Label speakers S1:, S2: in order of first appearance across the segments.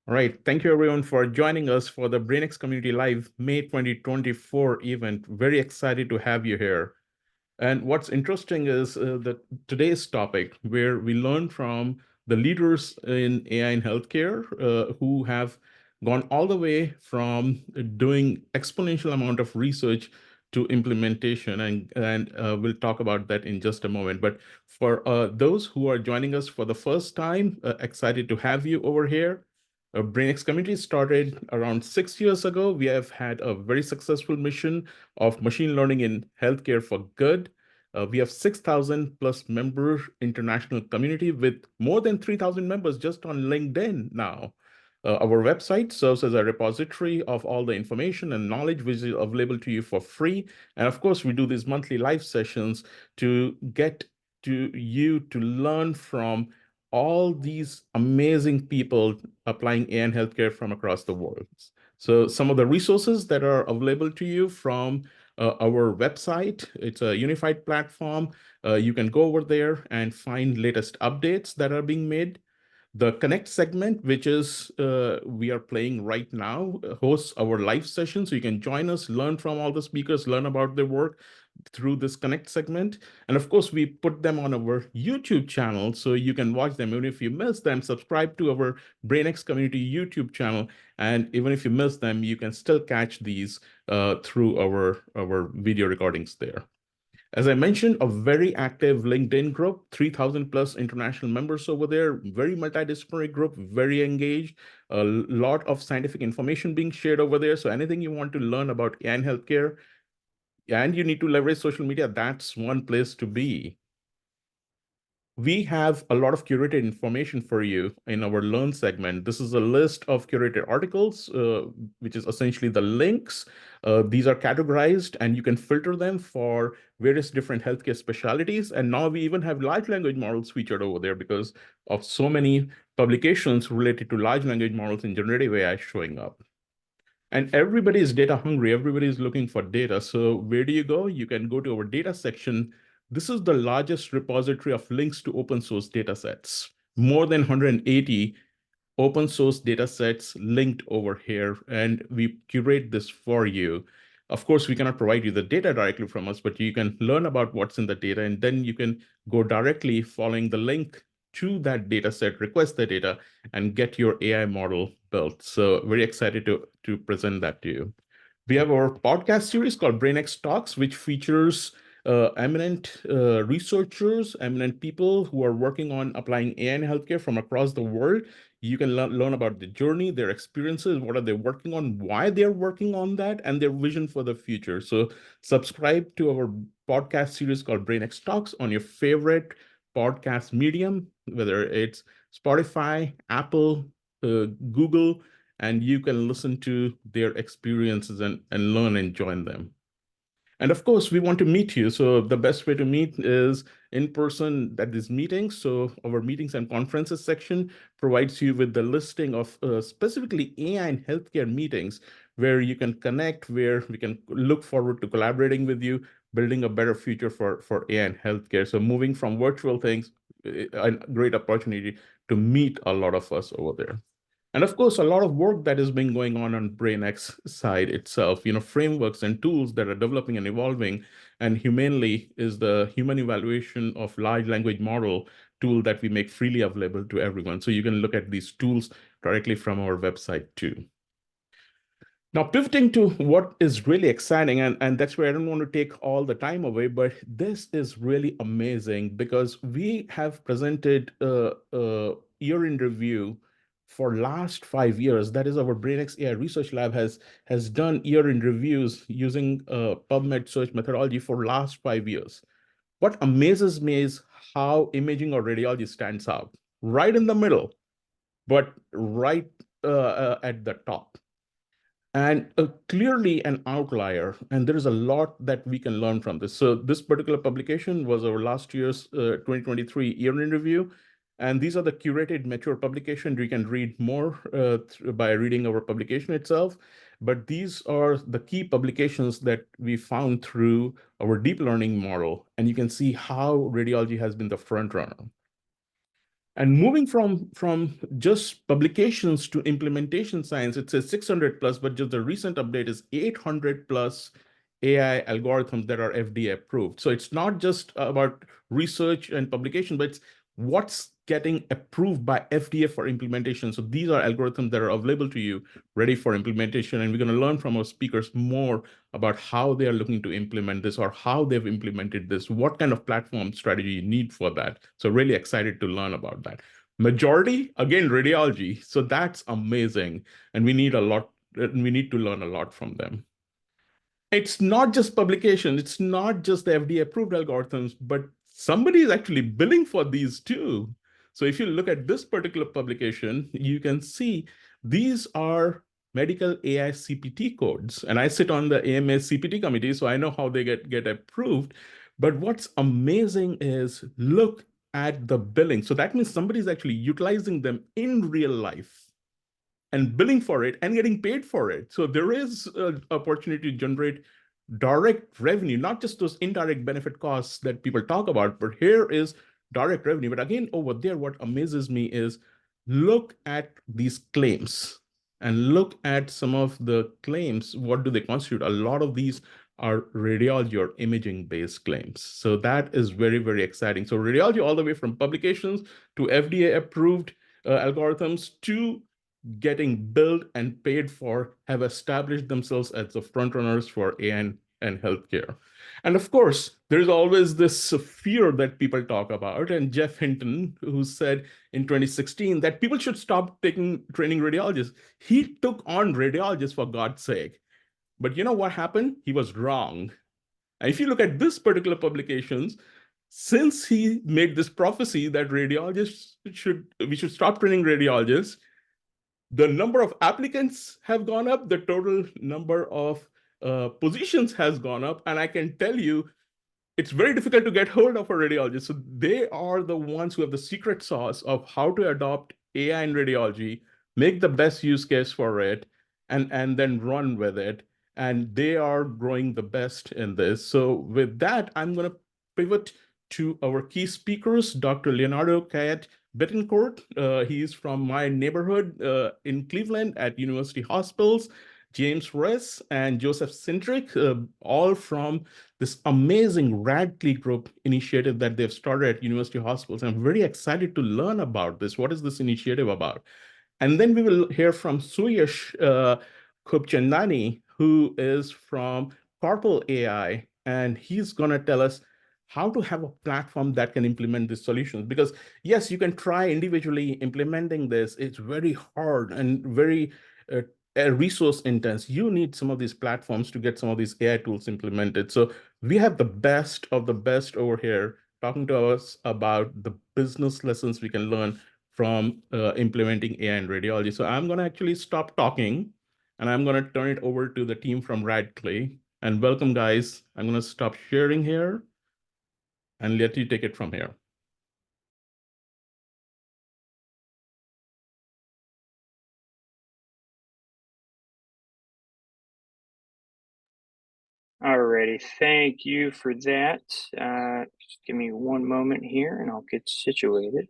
S1: All right. Thank you, everyone, for joining us for the BrainX Community Live May 2024 event. Very excited to have you here. And what's interesting is that today's topic, where we learn from the leaders in AI in healthcare who have gone all the way from doing exponential amount of research to implementation. And we'll talk about that in just a moment. But for those who are joining us for the first time, excited to have you over here. BrainX Community started around 6 years ago. We have had a very successful mission of machine learning in healthcare for good. We have 6,000 plus member international community with more than 3,000 members just on LinkedIn now. Our website serves as a repository of all the information and knowledge which is available to you for free. And of course, we do these monthly live sessions to get to you to learn from all these amazing people applying AI in healthcare from across the world. So some of the resources that are available to you from our website, it's a unified platform. You can go over there and find latest updates that are being made. The Connect segment, which is we are playing right now, hosts our live session. So you can join us, learn from all the speakers, learn about their work through this Connect segment. And of course, we put them on our YouTube channel so you can watch them. Even if you miss them, subscribe to our BrainX Community YouTube channel. And even if you miss them, you can still catch these through our video recordings there. As I mentioned, a very active LinkedIn group, 3,000 plus international members over there, very multidisciplinary group, very engaged, a lot of scientific information being shared over there. So anything you want to learn about AI and healthcare, and you need to leverage social media, that's one place to be. We have a lot of curated information for you in our Learn segment. This is a list of curated articles, which is essentially the links. These are categorized and you can filter them for various different healthcare specialties. And now we even have large language models featured over there because of so many publications related to large language models in generative AI showing up. And everybody is data hungry. Everybody is looking for data. So where do you go? You can go to our data section. This is the largest repository of links to open source data sets. More than 180 open source data sets linked over here. And we curate this for you. Of course, we cannot provide you the data directly from us, but you can learn about what's in the data. And then you can go directly following the link to that data set, request the data, and get your AI model built. So very excited to present that to you. We have our podcast series called BrainX Talks, which features eminent researchers, eminent people who are working on applying AI in healthcare from across the world. You can learn about the journey, their experiences, what are they working on, why they're working on that, and their vision for the future. So subscribe to our podcast series called BrainX Talks on your favorite podcast medium, whether it's Spotify, Apple, Google, and you can listen to their experiences and learn and join them. And of course, we want to meet you. So the best way to meet is in person at these meetings. So our meetings and conferences section provides you with the listing of specifically AI and healthcare meetings where you can connect, where we can look forward to collaborating with you, building a better future for AI and healthcare. So moving from virtual things, a great opportunity to meet a lot of us over there. And of course, a lot of work that has been going on BrainX side itself, frameworks and tools that are developing and evolving. And Humanely is the human evaluation of large language model tool that we make freely available to everyone. So you can look at these tools directly from our website too. Now, pivoting to what is really exciting, and that's where I don't want to take all the time away, but this is really amazing because we have presented a year in review for last 5 years. That is, our BrainX AI Research Lab has done year in reviews using PubMed search methodology for last 5 years. What amazes me is how imaging or radiology stands out right in the middle, but right at the top and clearly an outlier. And there is a lot that we can learn from this. So this particular publication was our last year's 2023 year in review. And these are the curated mature publications. You can read more by reading our publication itself. But these are the key publications that we found through our deep learning model. And you can see how radiology has been the front runner. And moving from just publications to implementation science, it says 600 plus, but just the recent update is 800 plus AI algorithms that are FDA approved. So it's not just about research and publication, but it's what's getting approved by FDA for implementation. So these are algorithms that are available to you, ready for implementation. And we're going to learn from our speakers more about how they are looking to implement this or how they've implemented this, what kind of platform strategy you need for that. So really excited to learn about that. Majority, again, radiology. So that's amazing. And we need to learn a lot from them. It's not just publication, it's not just the FDA approved algorithms, but somebody is actually billing for these too. So if you look at this particular publication, you can see these are medical AI CPT codes. And I sit on the AMA CPT committee, so I know how they get approved. But what's amazing is look at the billing. So that means somebody is actually utilizing them in real life and billing for it and getting paid for it. So there is an opportunity to generate direct revenue, not just those indirect benefit costs that people talk about, but here is direct revenue. But again, over there, what amazes me is look at these claims and look at some of the claims. What do they constitute? A lot of these are radiology or imaging based claims. So that is very, very exciting. So radiology all the way from publications to FDA approved algorithms to getting billed and paid for have established themselves as the frontrunners for AI and healthcare. And of course, there's always this fear that people talk about. And Jeff Hinton, who said in 2016 that people should stop training radiologists, he took on radiologists for God's sake. But you know what happened? He was wrong. And if you look at this particular publications, since he made this prophecy that we should stop training radiologists, the number of applicants have gone up, the total number of positions has gone up, and I can tell you it's very difficult to get hold of a radiologist. So they are the ones who have the secret sauce of how to adopt AI in radiology, make the best use case for it, and then run with it. And they are growing the best in this. So with that, I'm going to pivot to our key speakers, Dr. Leonardo Kayat Bittencourt. He's from my neighborhood in Cleveland at University Hospitals. James Ress and Joseph Cindric, all from this amazing Radcliffe Group initiative that they've started at University Hospitals. I'm very excited to learn about this. What is this initiative about? And then we will hear from Suyash Khubchandani, who is from CARPL AI, and he's going to tell us how to have a platform that can implement these solutions. Because yes, you can try individually implementing this. It's very hard and very resource intense. You need some of these platforms to get some of these AI tools implemented. So we have the best of the best over here talking to us about the business lessons we can learn from implementing AI in radiology. So I'm going to actually stop talking and I'm going to turn it over to the team from Radcliffe. And welcome, guys. I'm going to stop sharing here and let you take it from here.
S2: Alrighty, thank you for that. Just give me one moment here and I'll get situated.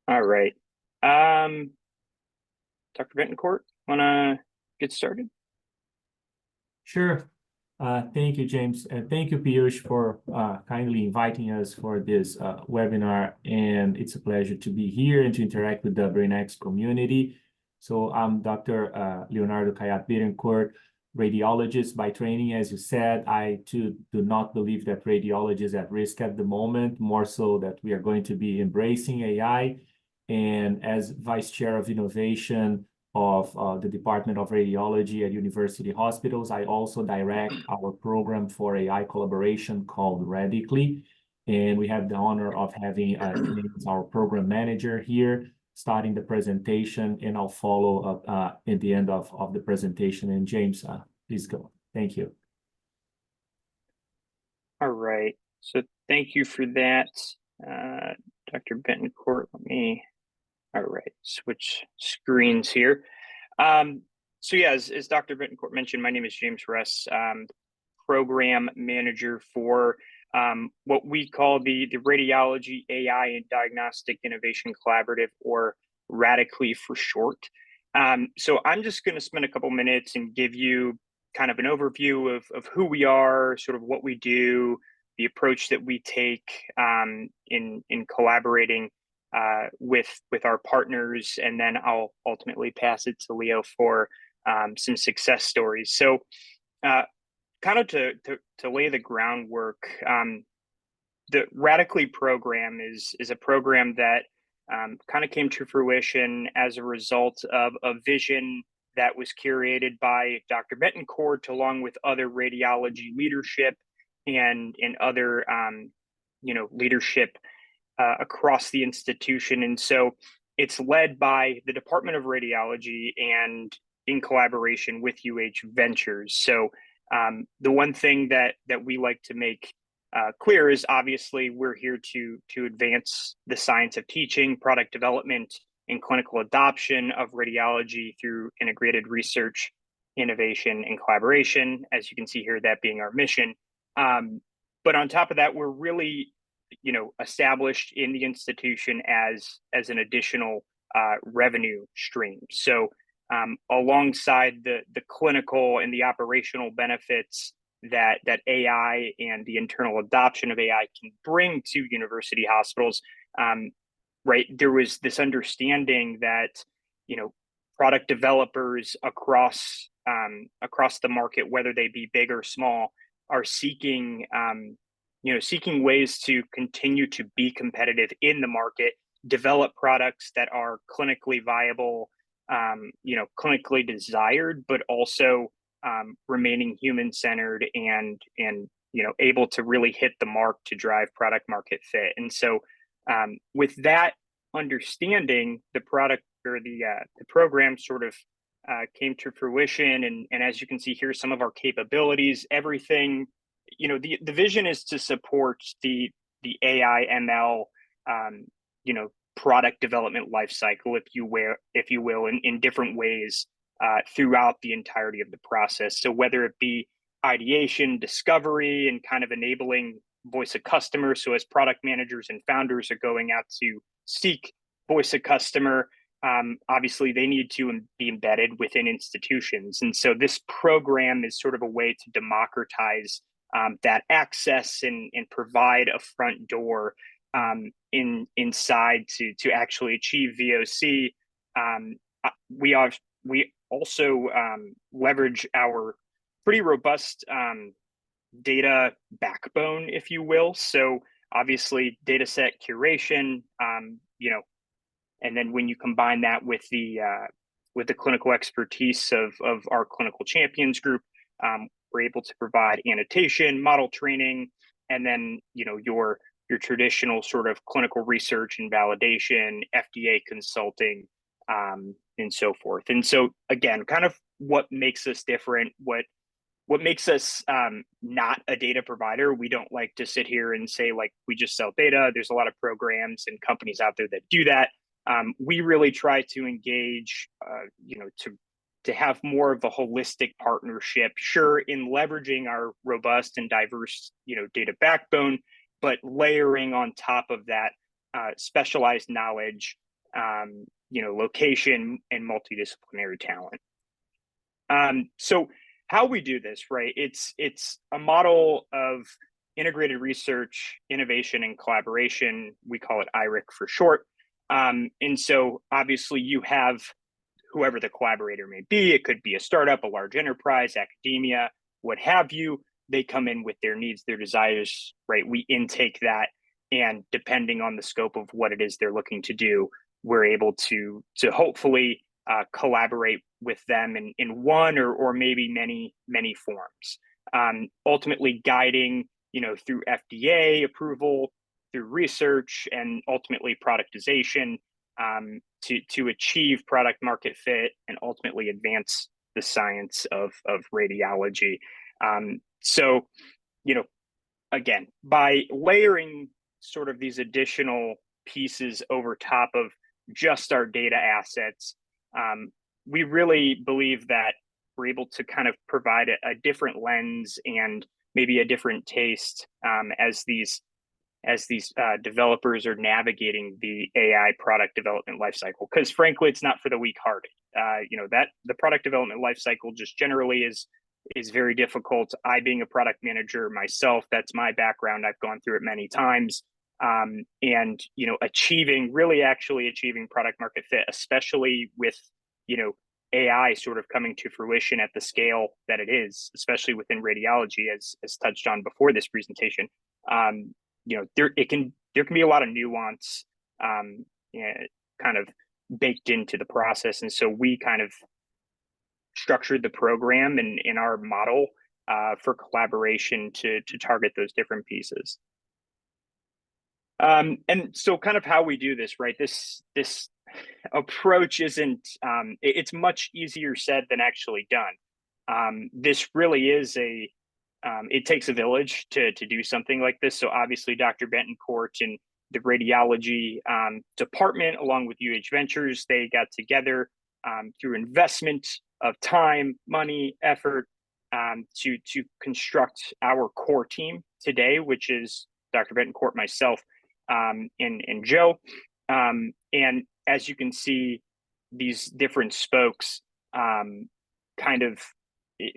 S2: All right. Dr. Bittencourt, wanna get started?
S3: Sure. Thank you, James. And thank you, Piyush, for kindly inviting us for this webinar. And it's a pleasure to be here and to interact with the BrainX community. So I'm Dr. Leonardo Kayat Bittencourt, radiologist by training. As you said, I too do not believe that radiology is at risk at the moment, more so that we are going to be embracing AI. And as Vice Chair of Innovation of the Department of Radiology at University Hospitals, I also direct our program for AI collaboration called Radically. And we have the honor of having James, our program manager here, starting the presentation, and I'll follow up at the end of the presentation. And James, please go. Thank you.
S2: All right, so thank you for that, Dr. Bittencourt. Let me All right, switch screens here. So yeah, as Dr. Bittencourt mentioned, my name is James Russ, program manager for what we call the Radiology AI and Diagnostic Innovation Collaborative, or Radically for short. So I'm just going to spend a couple minutes and give you kind of an overview of who we are, sort of what we do, the approach that we take in collaborating with our partners, and then I'll ultimately pass it to Leo for some success stories. So kind of to lay the groundwork, the Radically program is a program that kind of came to fruition as a result of a vision that was curated by Dr. Bittencourt, along with other radiology leadership and other leadership across the institution. And so it's led by the Department of Radiology and in collaboration with UH Ventures. So the one thing that we like to make clear is, obviously we're here to advance the science of teaching, product development, and clinical adoption of radiology through integrated research, innovation, and collaboration. As you can see here, that being our mission. But on top of that, we're really established in the institution as an additional revenue stream. So alongside the clinical and the operational benefits that AI and the internal adoption of AI can bring to university hospitals, right, there was this understanding that product developers across the market, whether they be big or small, are seeking ways to continue to be competitive in the market, develop products that are clinically viable, clinically desired, but also remaining human-centered and able to really hit the mark to drive product market fit. And so with that understanding, the product, or the program, sort of came to fruition. And as you can see here, some of our capabilities, everything, the vision is to support the AI ML product development lifecycle, if you will, in different ways throughout the entirety of the process. So whether it be ideation, discovery, and kind of enabling voice of customer. So as product managers and founders are going out to seek voice of customer, obviously they need to be embedded within institutions. And so this program is sort of a way to democratize that access and provide a front door inside to actually achieve VOC. We also leverage our pretty robust data backbone, if you will. So obviously data set curation, and then when you combine that with the clinical expertise of our clinical champions group, we're able to provide annotation, model training, and then your traditional sort of clinical research and validation, FDA consulting, and so forth. And so again, kind of what makes us different, what makes us not a data provider. We don't like to sit here and say, like, we just sell data. There's a lot of programs and companies out there that do that. We really try to engage, to have more of a holistic partnership, sure, in leveraging our robust and diverse, data backbone, but layering on top of that specialized knowledge, location, and multidisciplinary talent. So how we do this, right? It's a model of integrated research, innovation, and collaboration. We call it IRIC for short. And so obviously you have whoever the collaborator may be. It could be a startup, a large enterprise, academia, what have you. They come in with their needs, their desires, right? We intake that, and depending on the scope of what it is they're looking to do, we're able to hopefully collaborate with them in one or maybe many forms. Ultimately guiding, through FDA approval, through research, and ultimately productization, to achieve product market fit and ultimately advance the science of radiology. So, again, by layering sort of these additional pieces over top of just our data assets. We really believe that we're able to kind of provide a different lens and maybe a different taste as these developers are navigating the AI product development lifecycle. Because frankly, it's not for the weak-hearted. That the product development lifecycle just generally is very difficult. I, being a product manager myself, that's my background. I've gone through it many times. And actually achieving product market fit, especially with AI sort of coming to fruition at the scale that it is, especially within radiology, as touched on before this presentation. There can be a lot of nuance kind of baked into the process, and so we kind of structured the program in our model for collaboration to target those different pieces. And so kind of how we do this, right? This approach isn't, it's much easier said than actually done. This really is it takes a village to do something like this. So obviously Dr. Bittencourt and the radiology department, along with UH Ventures, they got together through investment of time, money, effort to construct our core team today, which is Dr. Bittencourt, myself, and Joe. And as you can see, these different spokes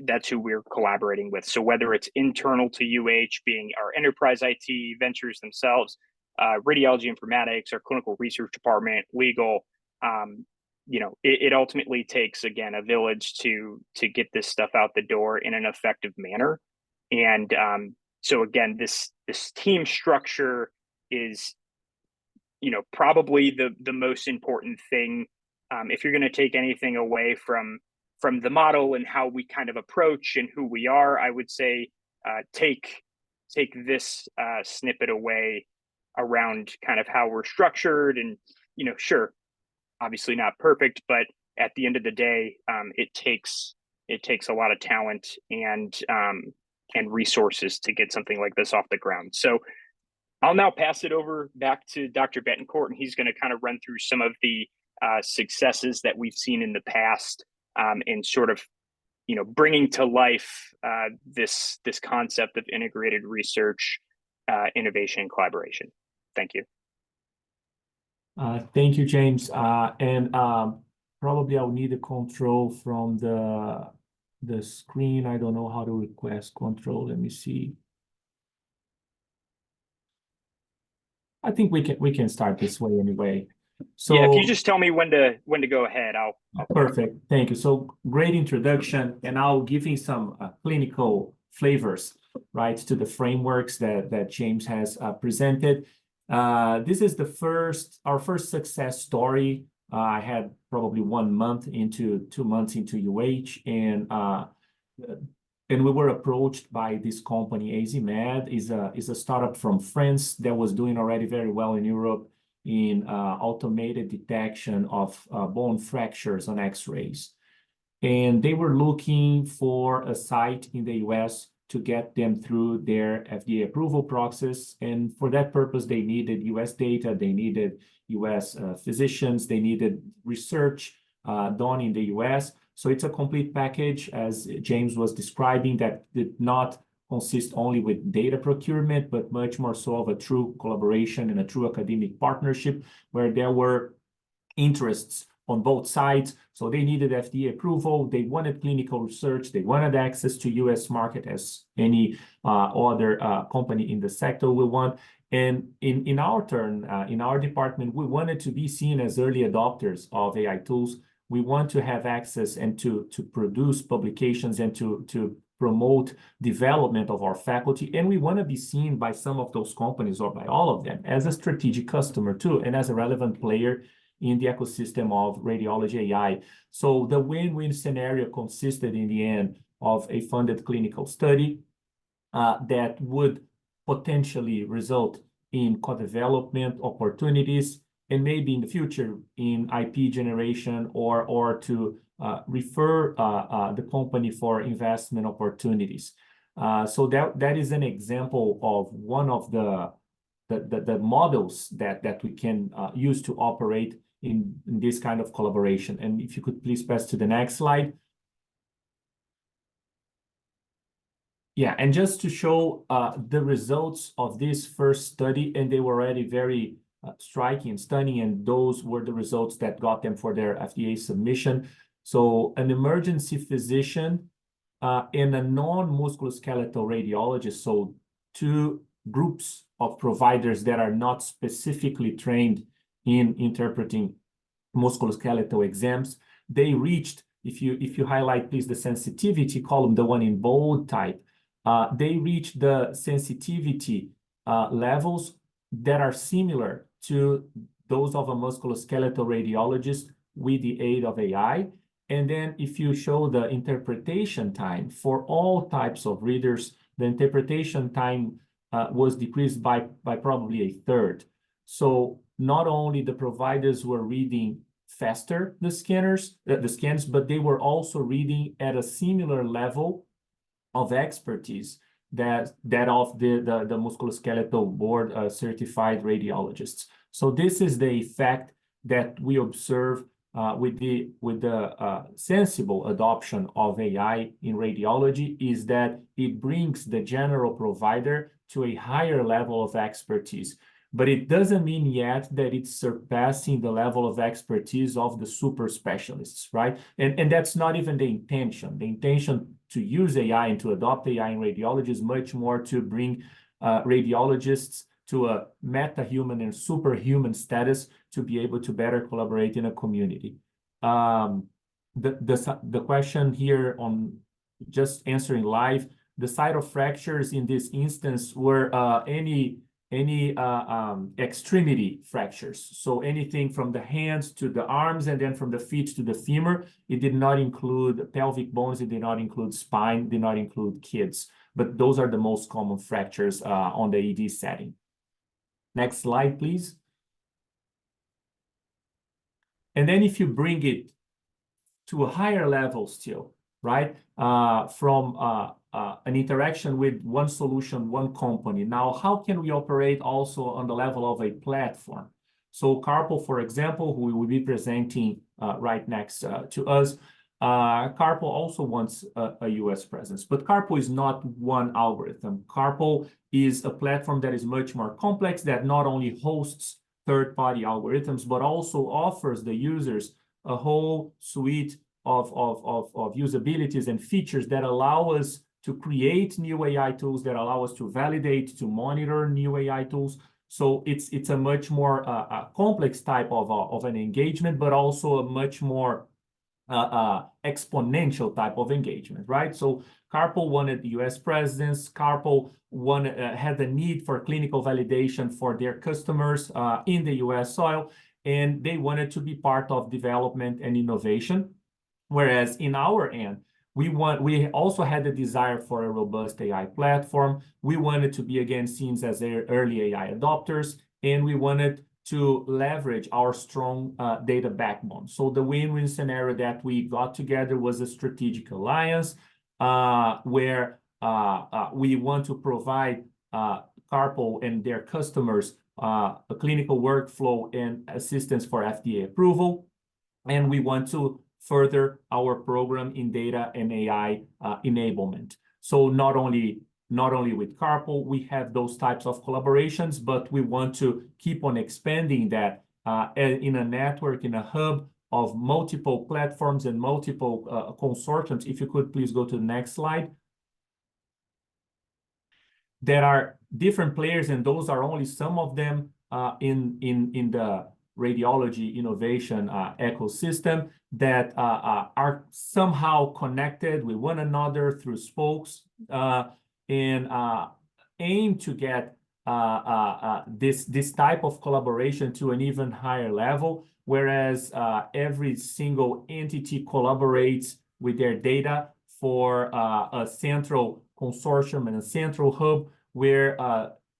S2: that's who we're collaborating with. So whether it's internal to UH, being our enterprise IT ventures themselves, radiology informatics, our clinical research department, legal, it ultimately takes, again, a village to get this stuff out the door in an effective manner. And so again, this team structure is probably the most important thing. If you're going to take anything away from the model and how we kind of approach and who we are, I would say take this snippet away around kind of how we're structured. And sure, obviously not perfect, but at the end of the day, it takes a lot of talent and resources to get something like this off the ground. So I'll now pass it over back to Dr. Bittencourt, and he's going to kind of run through some of the successes that we've seen in the past, and sort of bringing to life this concept of integrated research, innovation, and collaboration. Thank you.
S3: Thank you, James. And probably I'll need a control from the screen. I don't know how to request control. Let me see. I think we can start this way anyway. So
S2: yeah, if you just tell me when to go ahead, I'll
S3: perfect. Thank you. So great introduction, and I'll give you some clinical flavors, right, to the frameworks that James has presented. This is our first success story. I had probably 1 month into 2 months into UH, and we were approached by this company. AZMed is a startup from France that was doing already very well in Europe in automated detection of bone fractures on X-rays. And they were looking for a site in the US to get them through their FDA approval process. And for that purpose, they needed US data, they needed US physicians, they needed research done in the US. So it's a complete package, as James was describing, that did not consist only with data procurement, but much more so of a true collaboration and a true academic partnership where there were interests on both sides. So they needed FDA approval, they wanted clinical research, they wanted access to US market as any other company in the sector will want. And in our turn, in our department, we wanted to be seen as early adopters of AI tools. We want to have access and to produce publications and to promote development of our faculty. And we want to be seen by some of those companies, or by all of them, as a strategic customer too, and as a relevant player in the ecosystem of radiology AI. So the win-win scenario consisted in the end of a funded clinical study that would potentially result in co-development opportunities, and maybe in the future in IP generation or to refer the company for investment opportunities. So that is an example of one of the models that we can use to operate in this kind of collaboration. And if you could please pass to the next slide. Yeah, and just to show the results of this first study, and they were already very striking and stunning, and those were the results that got them for their FDA submission. So an emergency physician and a non-musculoskeletal radiologist, so two groups of providers that are not specifically trained in interpreting musculoskeletal exams, they reached, if you highlight please the sensitivity column, the one in bold type, they reached the sensitivity levels that are similar to those of a musculoskeletal radiologist with the aid of AI. And then if you show the interpretation time for all types of readers, the interpretation time was decreased by probably a third. So not only the providers were reading faster the scans, but they were also reading at a similar level of expertise that of the musculoskeletal board certified radiologists. So this is the effect that we observe with the sensible adoption of AI in radiology, is that it brings the general provider to a higher level of expertise. But it doesn't mean yet that it's surpassing the level of expertise of the super specialists, right? And that's not even the intention. The intention to use AI and to adopt AI in radiology is much more to bring radiologists to a meta-human and superhuman status to be able to better collaborate in a community. The question here on just answering live, the site of fractures in this instance were any extremity fractures. So anything from the hands to the arms, and then from the feet to the femur. It did not include pelvic bones, it did not include spine, did not include kids. But those are the most common fractures on the ED setting. Next slide, please. And then if you bring it to a higher level still, right? From an interaction with one solution, one company. Now, how can we operate also on the level of a platform? So CARPL, for example, who we will be presenting right next to us, CARPL also wants a US presence, but CARPL is not one algorithm. CARPL is a platform that is much more complex, that not only hosts third-party algorithms, but also offers the users a whole suite of usabilities and features that allow us to create new AI tools, that allow us to validate, to monitor new AI tools. So it's a much more complex type of an engagement, but also a much more exponential type of engagement, right? So CARPL wanted the US presence. CARPL had the need for clinical validation for their customers in the US soil, and they wanted to be part of development and innovation. Whereas in our end, we also had the desire for a robust AI platform. We wanted to be, again, seen as early AI adopters, and we wanted to leverage our strong data backbone. So the win-win scenario that we got together was a strategic alliance where we want to provide CARPL and their customers a clinical workflow and assistance for FDA approval. And we want to further our program in data and AI enablement. So not only with CARPL, we have those types of collaborations, but we want to keep on expanding that in a network, in a hub of multiple platforms and multiple consortiums. If you could please go to the next slide. There are different players, and those are only some of them in the radiology innovation ecosystem that are somehow connected with one another through spokes and aim to get this type of collaboration to an even higher level, whereas every single entity collaborates with their data for a central consortium and a central hub where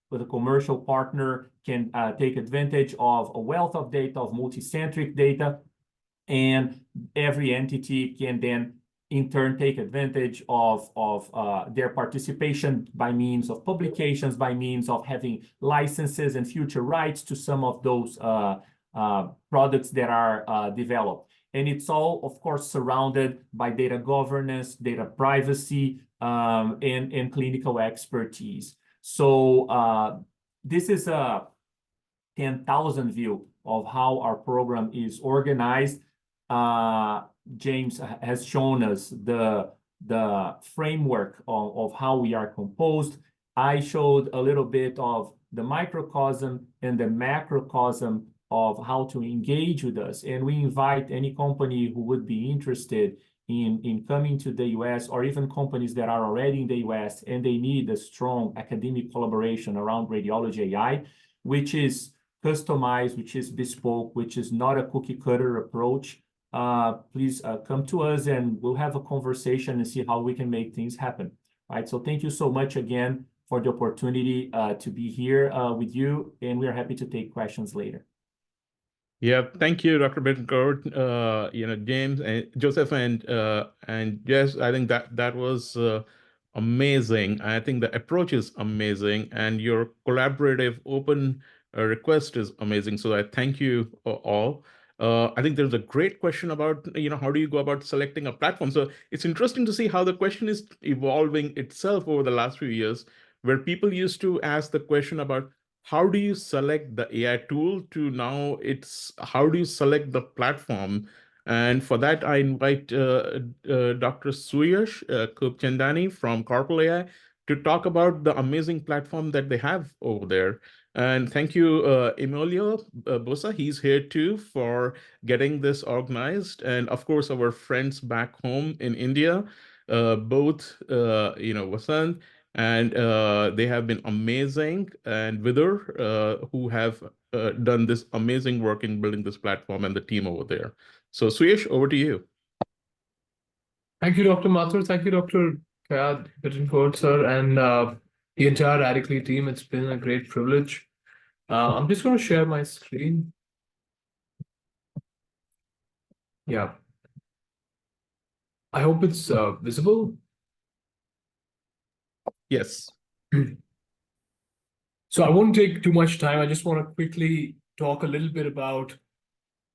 S3: with a commercial partner can take advantage of a wealth of data, of multicentric data, and every entity can then in turn take advantage of their participation by means of publications, by means of having licenses and future rights to some of those products that are developed. And it's all, of course, surrounded by data governance, data privacy, and clinical expertise. So this is a 10,000 view of how our program is organized. James has shown us the framework of how we are composed. I showed a little bit of the microcosm and the macrocosm of how to engage with us. And we invite any company who would be interested in coming to the US, or even companies that are already in the US and they need a strong academic collaboration around radiology AI, which is customized, which is bespoke, which is not a cookie cutter approach. Please come to us and we'll have a conversation and see how we can make things happen. Right. So thank you so much again for the opportunity to be here with you, and we are happy to take questions later.
S1: Yeah, thank you, Dr. Bittencourt, James and Joseph and Jess. I think that was amazing. I think the approach is amazing, and your collaborative open request is amazing. So I thank you all. I think there's a great question about, how do you go about selecting a platform? So it's interesting to see how the question is evolving itself over the last few years, where people used to ask the question about how do you select the AI tool to now it's how do you select the platform? And for that, I invite Dr. Suyash Khubchandani from CARPL AI to talk about the amazing platform that they have over there. And thank you, Emilio Bosa. He's here too for getting this organized. And of course, our friends back home in India, both, Vasant, and they have been amazing, and Vidar, who have done this amazing work in building this platform, and the team over there. So Suyash, over to you.
S4: Thank you, Dr. Mathur. Thank you, Dr. Kayat, Bittencourt, sir, and the entire Radically team. It's been a great privilege. I'm just going to share my screen. Yeah. I hope it's visible.
S1: Yes.
S4: So I won't take too much time. I just want to quickly talk a little bit about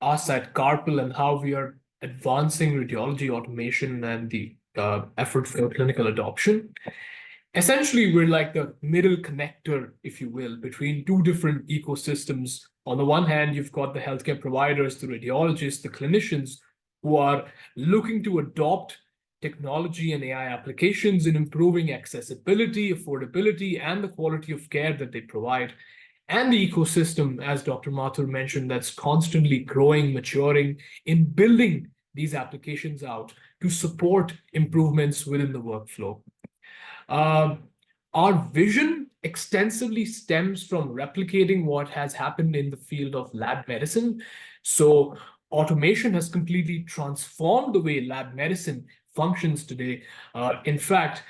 S4: us at CARPL and how we are advancing radiology automation and the effort for clinical adoption. Essentially, we're like the middle connector, if you will, between two different ecosystems. On the one hand, you've got the healthcare providers, the radiologists, the clinicians who are looking to adopt technology and AI applications in improving accessibility, affordability, and the quality of care that they provide. And the ecosystem, as Dr. Mathur mentioned, that's constantly growing, maturing in building these applications out to support improvements within the workflow. Our vision extensively stems from replicating what has happened in the field of lab medicine. So automation has completely transformed the way lab medicine functions today. In fact,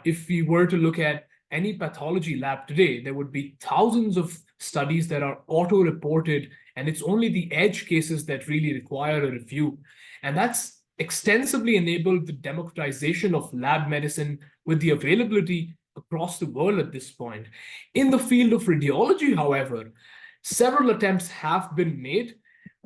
S4: if we were to look at any pathology lab today, there would be thousands of studies that are auto-reported, and it's only the edge cases that really require a review. And that's extensively enabled the democratization of lab medicine with the availability across the world at this point. In the field of radiology, however, several attempts have been made,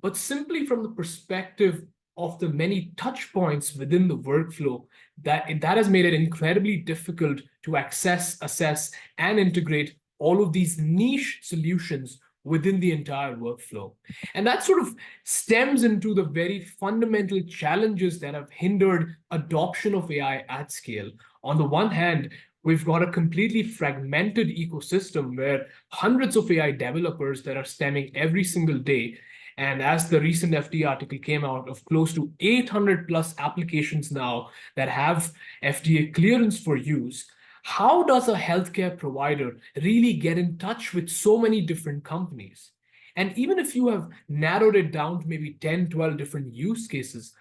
S4: but simply from the perspective of the many touch points within the workflow, that has made it incredibly difficult to access, assess, and integrate all of these niche solutions within the entire workflow. And that sort of stems into the very fundamental challenges that have hindered adoption of AI at scale. On the one hand, we've got a completely fragmented ecosystem where hundreds of AI developers that are stemming every single day. And as the recent FDA article came out, of close to 800 plus applications now that have FDA clearance for use, how does a healthcare provider really get in touch with so many different companies? And even if you have narrowed it down to maybe 10, 12 different use cases,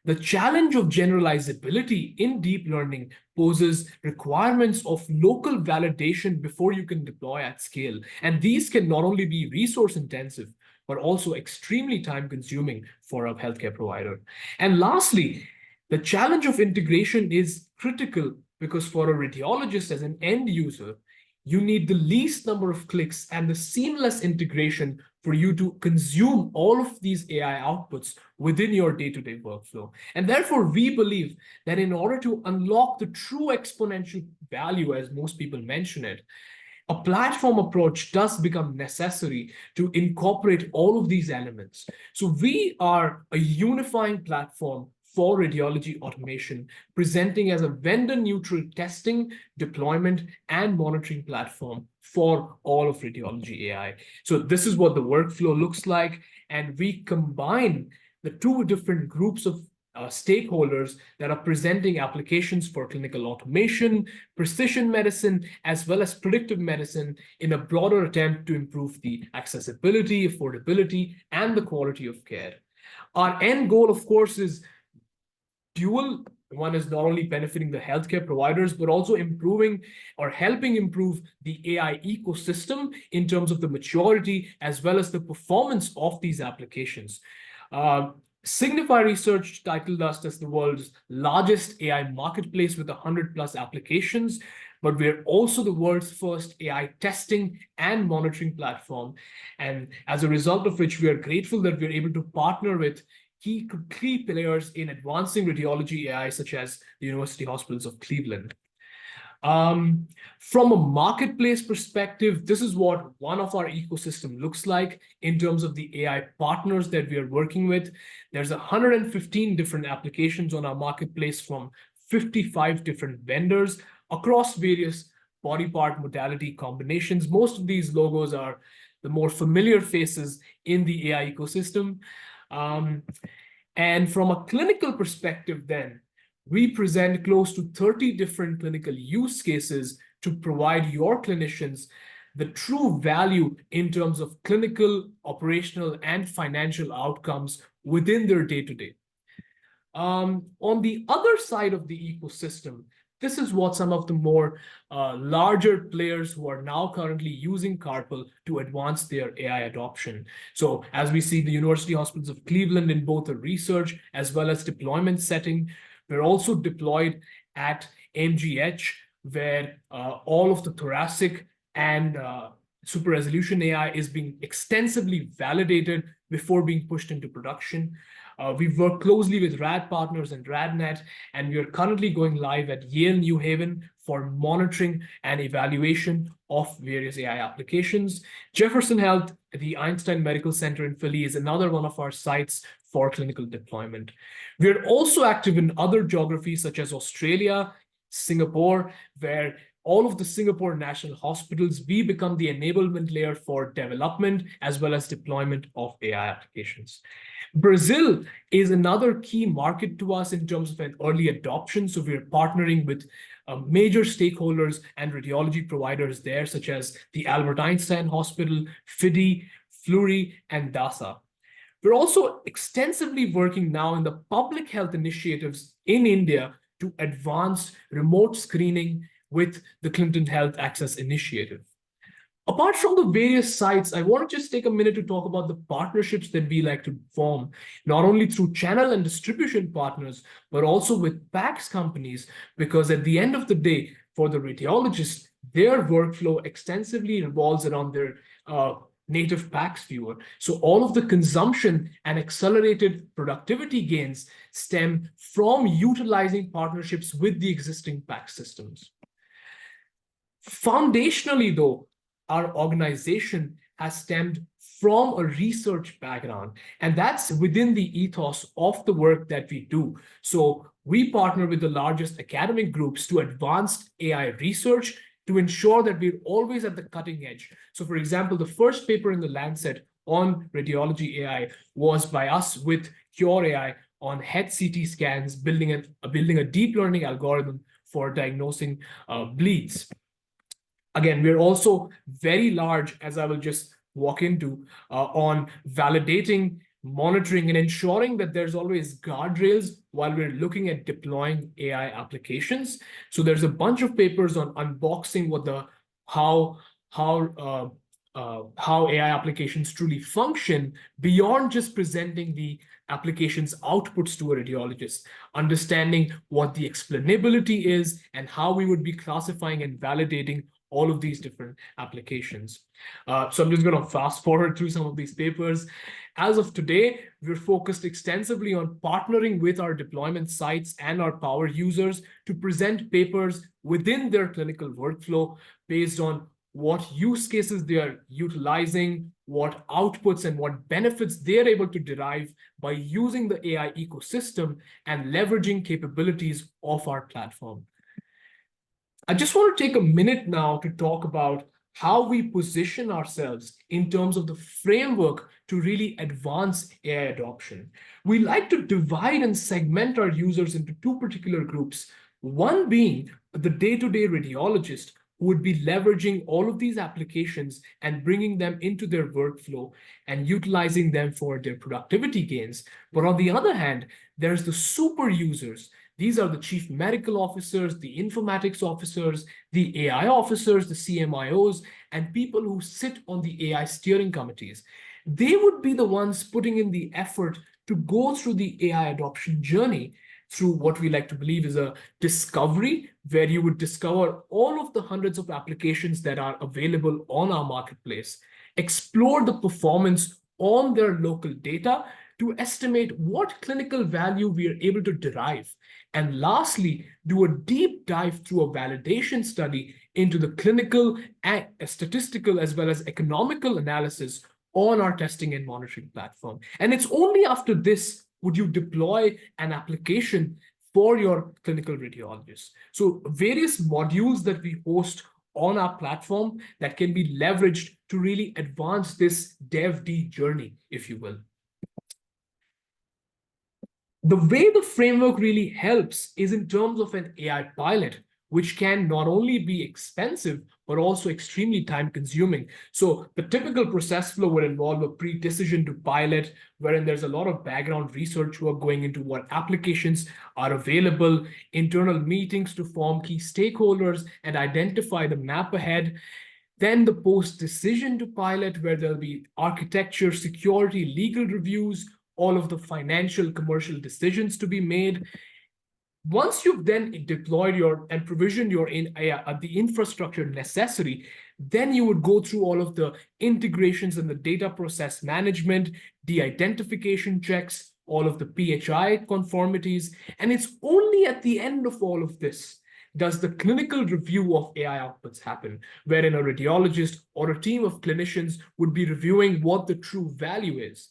S4: the challenge of generalizability in deep learning poses requirements of local validation before you can deploy at scale. And these can not only be resource intensive, but also extremely time consuming for a healthcare provider. And lastly, the challenge of integration is critical because for a radiologist as an end user, You need the least number of clicks and the seamless integration for you to consume all of these AI outputs within your day-to-day workflow. And therefore, we believe that in order to unlock the true exponential value, as most people mention it, a platform approach does become necessary to incorporate all of these elements. So we are a unifying platform for radiology automation, presenting as a vendor-neutral testing, deployment, and monitoring platform for all of radiology AI. So this is what the workflow looks like, and we combine the two different groups of stakeholders that are presenting applications for clinical automation, precision medicine, as well as predictive medicine in a broader attempt to improve the accessibility, affordability, and the quality of care. Our end goal, of course, is dual. One is not only benefiting the healthcare providers, but also improving or helping improve the AI ecosystem in terms of the maturity as well as the performance of these applications. Signify Research titled us as the world's largest AI marketplace with 100+ applications, but we're also the world's first AI testing and monitoring platform. And as a result of which, we are grateful that we're able to partner with key players in advancing radiology AI, such as the University Hospitals of Cleveland. From a marketplace perspective, this is what one of our ecosystem looks like in terms of the AI partners that we are working with. There's 115 different applications on our marketplace from 55 different vendors across various body part modality combinations. Most of these logos are the more familiar faces in the AI ecosystem. And from a clinical perspective, then, we present close to 30 different clinical use cases to provide your clinicians the true value in terms of clinical, operational, and financial outcomes within their day-to-day. On the other side of the ecosystem, this is what some of the more larger players who are now currently using CARPL to advance their AI adoption. So as we see the University Hospitals of Cleveland in both a research as well as deployment setting, we're also deployed at MGH, where all of the thoracic and super resolution AI is being extensively validated before being pushed into production. We've worked closely with RAD Partners and RadNet, and we are currently going live at Yale New Haven for monitoring and evaluation of various AI applications. Jefferson Health, the Einstein Medical Center in Philly, is another one of our sites for clinical deployment. We're also active in other geographies such as Australia, Singapore, where all of the Singapore national hospitals, we become the enablement layer for development as well as deployment of AI applications. Brazil is another key market to us in terms of an early adoption. So we're partnering with major stakeholders and radiology providers there, such as the Albert Einstein Hospital, FIDI, Fleury, and DASA. We're also extensively working now in the public health initiatives in India to advance remote screening with the Clinton Health Access Initiative. Apart from the various sites, I want to just take a minute to talk about the partnerships that we like to form, not only through channel and distribution partners, but also with PACS companies, because at the end of the day, for the radiologists, their workflow extensively revolves around their native PACS viewer. So all of the consumption and accelerated productivity gains stem from utilizing partnerships with the existing PACS systems. Foundationally, though, our organization has stemmed from a research background, and that's within the ethos of the work that we do. So we partner with the largest academic groups to advance AI research to ensure that we're always at the cutting edge. So for example, the first paper in the Lancet on radiology AI was by us with Cure AI on head CT scans, building a deep learning algorithm for diagnosing bleeds. Again, we're also very large, as I will just walk into, on validating, monitoring, and ensuring that there's always guardrails while we're looking at deploying AI applications. So there's a bunch of papers on unboxing what how AI applications truly function beyond just presenting the application's outputs to a radiologist, understanding what the explainability is and how we would be classifying and validating all of these different applications. So I'm just going to fast forward through some of these papers. As of today, we're focused extensively on partnering with our deployment sites and our power users to present papers within their clinical workflow based on what use cases they are utilizing, what outputs and what benefits they're able to derive by using the AI ecosystem and leveraging capabilities of our platform. I just want to take a minute now to talk about how we position ourselves in terms of the framework to really advance AI adoption. We like to divide and segment our users into two particular groups, one being the day-to-day radiologist who would be leveraging all of these applications and bringing them into their workflow and utilizing them for their productivity gains. But on the other hand, there's the super users. These are the chief medical officers, the informatics officers, the AI officers, the CMIOs, and people who sit on the AI steering committees. They would be the ones putting in the effort to go through the AI adoption journey through what we like to believe is a discovery, where you would discover all of the hundreds of applications that are available on our marketplace, explore the performance on their local data to estimate what clinical value we are able to derive. And lastly, do a deep dive through a validation study into the clinical and statistical as well as economical analysis on our testing and monitoring platform. And it's only after this would you deploy an application for your clinical radiologist. So various modules that we host on our platform that can be leveraged to really advance this dev-D journey, if you will. The way the framework really helps is in terms of an AI pilot, which can not only be expensive, but also extremely time consuming. So the typical process flow would involve a pre-decision to pilot, wherein there's a lot of background research work going into what applications are available, internal meetings to form key stakeholders and identify the map ahead. Then the post-decision to pilot, where there'll be architecture, security, legal reviews, all of the financial, commercial decisions to be made. Once you've then deployed and provisioned the infrastructure necessary, then you would go through all of the integrations and the data process management, the identification checks, all of the PHI conformities. And it's only at the end of all of this does the clinical review of AI outputs happen, wherein a radiologist or a team of clinicians would be reviewing what the true value is.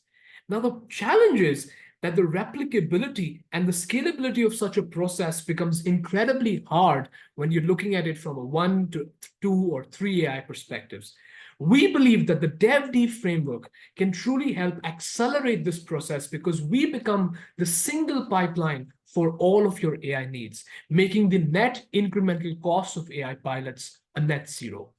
S4: Now, the challenge is that the replicability and the scalability of such a process becomes incredibly hard when you're looking at it from a 1 to 2 or 3 AI perspectives. We believe that the dev-D framework can truly help accelerate this process because we become the single pipeline for all of your AI needs, making the net incremental cost of AI pilots a net zero.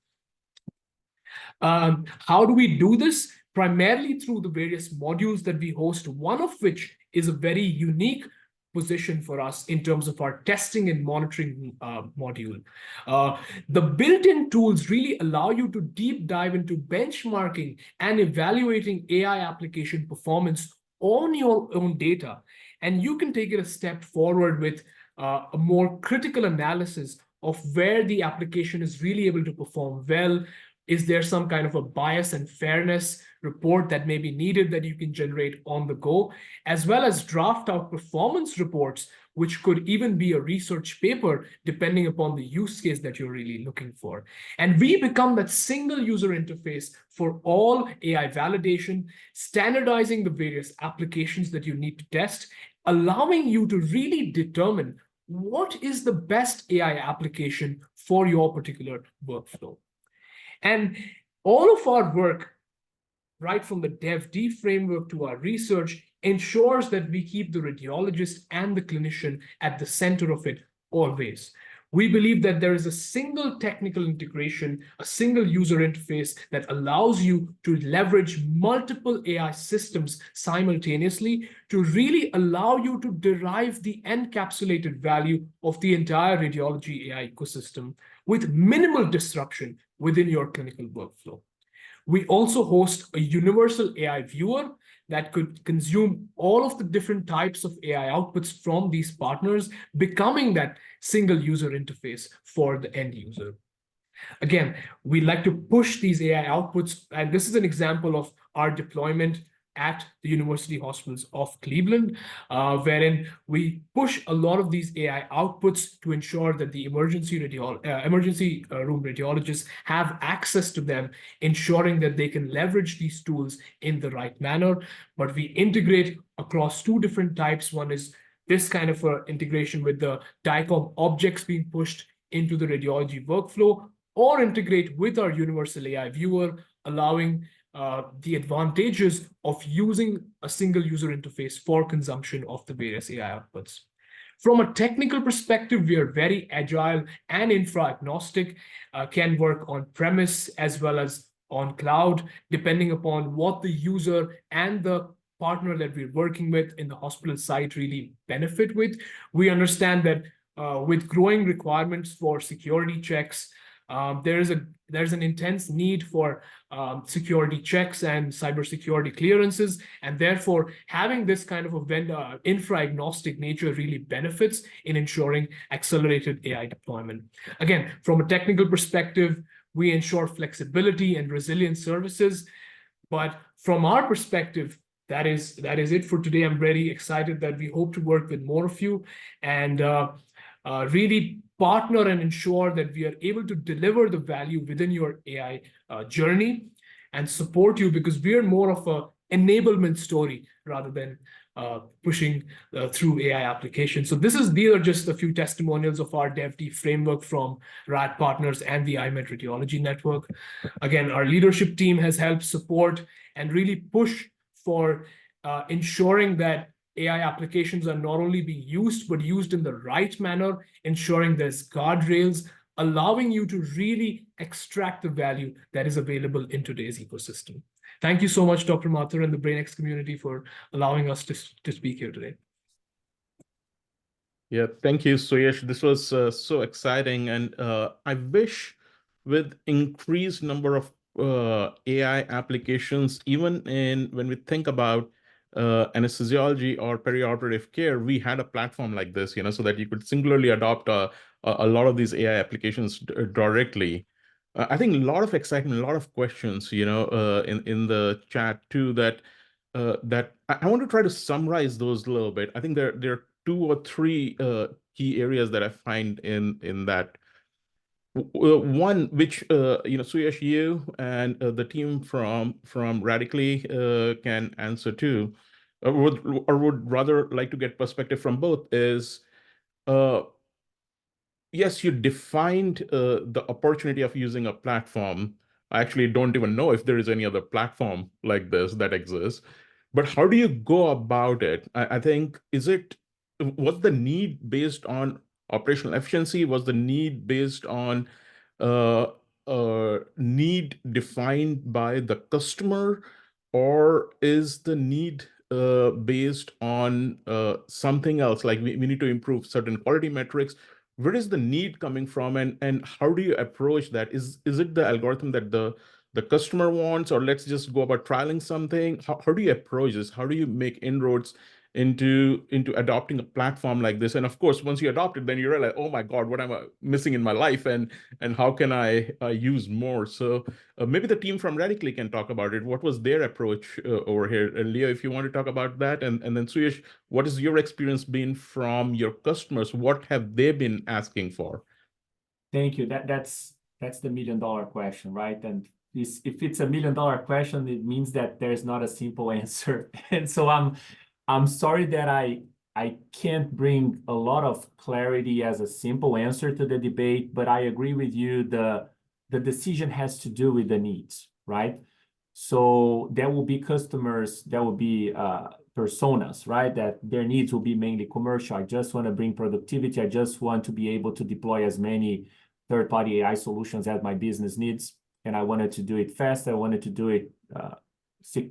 S4: How do we do this? Primarily through the various modules that we host, one of which is a very unique position for us in terms of our testing and monitoring module. The built-in tools really allow you to deep dive into benchmarking and evaluating AI application performance on your own data. And you can take it a step forward with a more critical analysis of where the application is really able to perform well. Is there some kind of a bias and fairness report that may be needed that you can generate on the go, as well as draft out performance reports, which could even be a research paper, depending upon the use case that you're really looking for. And we become that single user interface for all AI validation, standardizing the various applications that you need to test, allowing you to really determine what is the best AI application for your particular workflow. And all of our work, right from the dev-D framework to our research, ensures that we keep the radiologist and the clinician at the center of it always. We believe that there is a single technical integration, a single user interface that allows you to leverage multiple AI systems simultaneously to really allow you to derive the encapsulated value of the entire radiology AI ecosystem with minimal disruption within your clinical workflow. We also host a universal AI viewer that could consume all of the different types of AI outputs from these partners, becoming that single user interface for the end user. Again, we like to push these AI outputs, and this is an example of our deployment at the University Hospitals of Cleveland, wherein we push a lot of these AI outputs to ensure that the emergency room radiologists have access to them, ensuring that they can leverage these tools in the right manner. But we integrate across two different types. One is this kind of integration with the DICOM objects being pushed into the radiology workflow, or integrate with our universal AI viewer, allowing the advantages of using a single user interface for consumption of the various AI outputs. From a technical perspective, we are very agile and infra-agnostic, can work on premise as well as on cloud, depending upon what the user and the partner that we're working with in the hospital site really benefit with. We understand that with growing requirements for security checks, there's an intense need for security checks and cybersecurity clearances, and therefore having this kind of a vendor infra-agnostic nature really benefits in ensuring accelerated AI deployment. Again, from a technical perspective, we ensure flexibility and resilient services, but from our perspective, that is it for today. I'm very excited that we hope to work with more of you and really partner and ensure that we are able to deliver the value within your AI journey and support you, because we are more of a enablement story rather than pushing through AI applications. So these are just a few testimonials of our DevD framework from RAD Partners and the IMED Radiology Network. Again, our leadership team has helped support and really push for ensuring that AI applications are not only being used, but used in the right manner, ensuring there's guardrails, allowing you to really extract the value that is available in today's ecosystem. Thank you so much, Dr. Mathur and the BrainX community, for allowing us to speak here today.
S1: Yeah, thank you, Suyash. This was so exciting, and I wish with increased number of AI applications, even when we think about anesthesiology or perioperative care, we had a platform like this, so that you could singularly adopt a lot of these AI applications directly. I think a lot of excitement, a lot of questions, in the chat too, that I want to try to summarize those a little bit. I think there are 2 or 3 key areas that I find in that. One, which Suyash, you and the team from Radically can answer too, would rather like to get perspective from both, is yes, you defined the opportunity of using a platform. I actually don't even know if there is any other platform like this that exists. But how do you go about it? I think, was the need based on operational efficiency? Was the need based on need defined by the customer? Or is the need based on something else? Like we need to improve certain quality metrics. Where is the need coming from, and how do you approach that? Is it the algorithm that the customer wants, or let's just go about trialing something? How do you approach this? How do you make inroads into adopting a platform like this? And of course, once you adopt it, then you realize, oh my God, what am I missing in my life, and how can I use more? So maybe the team from Radically can talk about it. What was their approach over here? And Leo, if you want to talk about that, and then Suyash, what has your experience been from your customers? What have they been asking for?
S3: Thank you. That's the $1 million question, right? And if it's a $1 million question, it means that there's not a simple answer. And so I'm sorry that I can't bring a lot of clarity as a simple answer to the debate, but I agree with you. The decision has to do with the needs, right? So there will be customers, there will be personas, right? That their needs will be mainly commercial. I just want to bring productivity. I just want to be able to deploy as many third-party AI solutions as my business needs. And I wanted to do it fast. I wanted to do it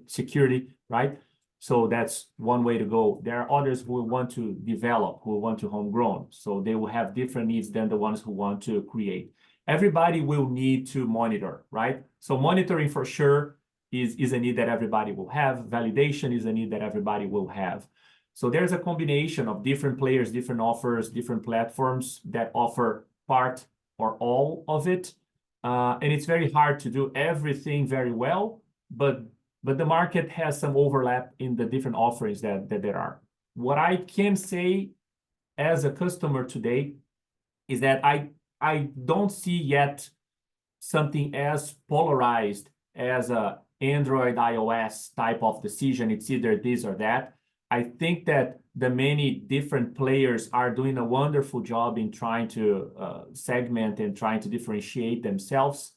S3: security, right? So that's one way to go. There are others who want to develop, who want to homegrown. So they will have different needs than the ones who want to create. Everybody will need to monitor, right? So monitoring for sure is a need that everybody will have. Validation is a need that everybody will have. So there's a combination of different players, different offers, different platforms that offer part or all of it. and it's very hard to do everything very well, but the market has some overlap in the different offerings that there are. What I can say as a customer today is that I don't see yet something as polarized as a Android, iOS type of decision. It's either this or that. I think that the many different players are doing a wonderful job in trying to segment and trying to differentiate themselves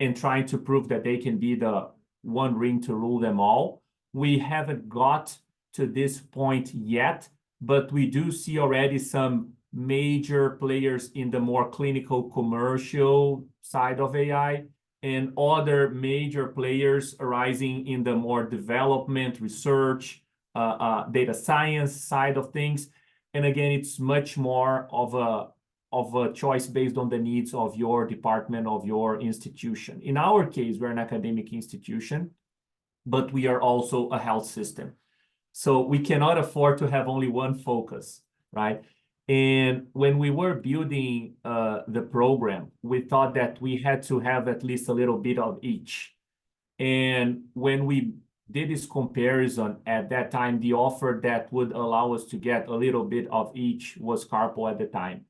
S3: and trying to prove that they can be the one ring to rule them all. We haven't got to this point yet, but we do see already some major players in the more clinical commercial side of AI and other major players arising in the more development, research, data science side of things. And again, it's much more of a choice based on the needs of your department, of your institution. In our case, we're an academic institution, but we are also a health system. So we cannot afford to have only one focus, right? And when we were building the program, we thought that we had to have at least a little bit of each. And when we did this comparison at that time, the offer that would allow us to get a little bit of each was CARPL at the time,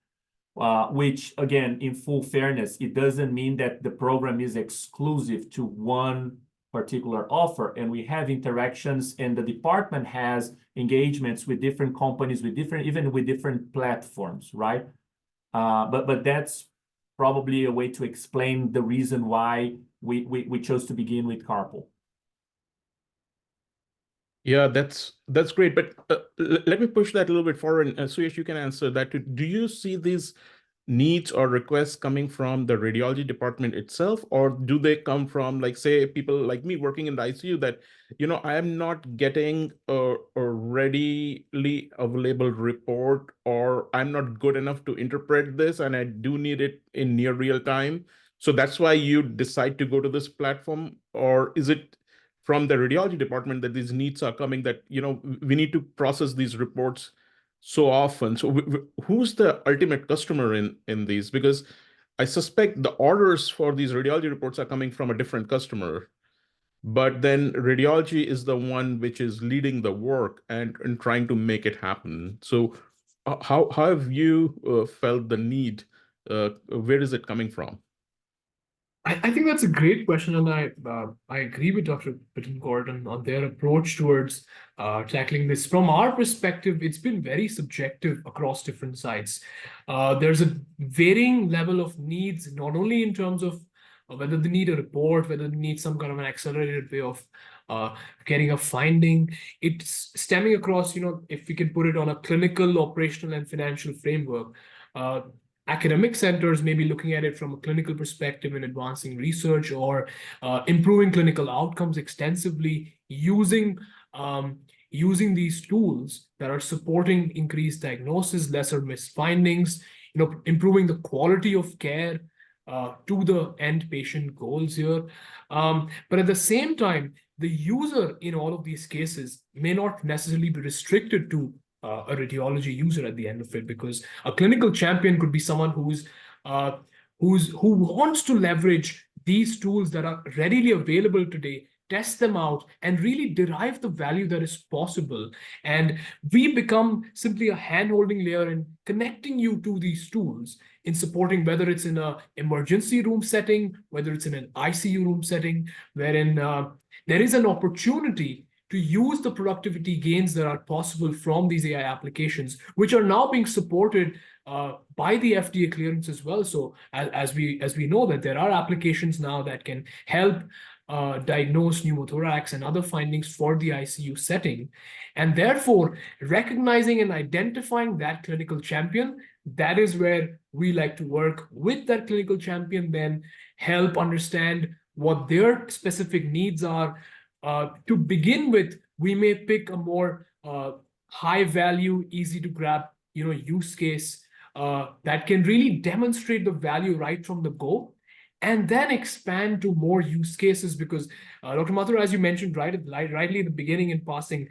S3: which again, in full fairness, it doesn't mean that the program is exclusive to one particular offer, and we have interactions, and the department has engagements with different companies, with different platforms, right? But that's probably a way to explain the reason why we chose to begin with CARPL.
S1: Yeah, that's great. But let me push that a little bit forward. And Suyash, you can answer that too. Do you see these needs or requests coming from the radiology department itself, or do they come from, like, say, people like me working in the ICU that, I am not getting a readily available report, or I'm not good enough to interpret this and I do need it in near real time? So that's why you decide to go to this platform? Or is it from the radiology department that these needs are coming, that, we need to process these reports so often? So who's the ultimate customer in these? Because I suspect the orders for these radiology reports are coming from a different customer, but then radiology is the one which is leading the work and trying to make it happen. So how have you felt the need? Where is it coming from?
S4: I think that's a great question, and I agree with Dr. Bittencourt on their approach towards tackling this. From our perspective, it's been very subjective across different sites. There's a varying level of needs, not only in terms of whether they need a report, whether they need some kind of an accelerated way of getting a finding. It's stemming across, if we can put it on a clinical, operational, and financial framework. Academic centers may be looking at it from a clinical perspective in advancing research or improving clinical outcomes extensively using these tools that are supporting increased diagnosis, lesser missed findings, improving the quality of care to the end patient goals here. But at the same time, the user in all of these cases may not necessarily be restricted to a radiology user at the end of it, because a clinical champion could be someone who wants to leverage these tools that are readily available today, test them out, and really derive the value that is possible. And we become simply a hand-holding layer in connecting you to these tools in supporting, whether it's in an emergency room setting, whether it's in an ICU room setting, wherein there is an opportunity to use the productivity gains that are possible from these AI applications, which are now being supported by the FDA clearance as well. So as we know that there are applications now that can help diagnose pneumothorax and other findings for the ICU setting. And therefore, recognizing and identifying that clinical champion, that is where we like to work with that clinical champion, then help understand what their specific needs are. To begin with, we may pick a more high value, easy to grab, use case that can really demonstrate the value right from the go, and then expand to more use cases. Because Dr. Mathur, as you mentioned rightly at the beginning in passing,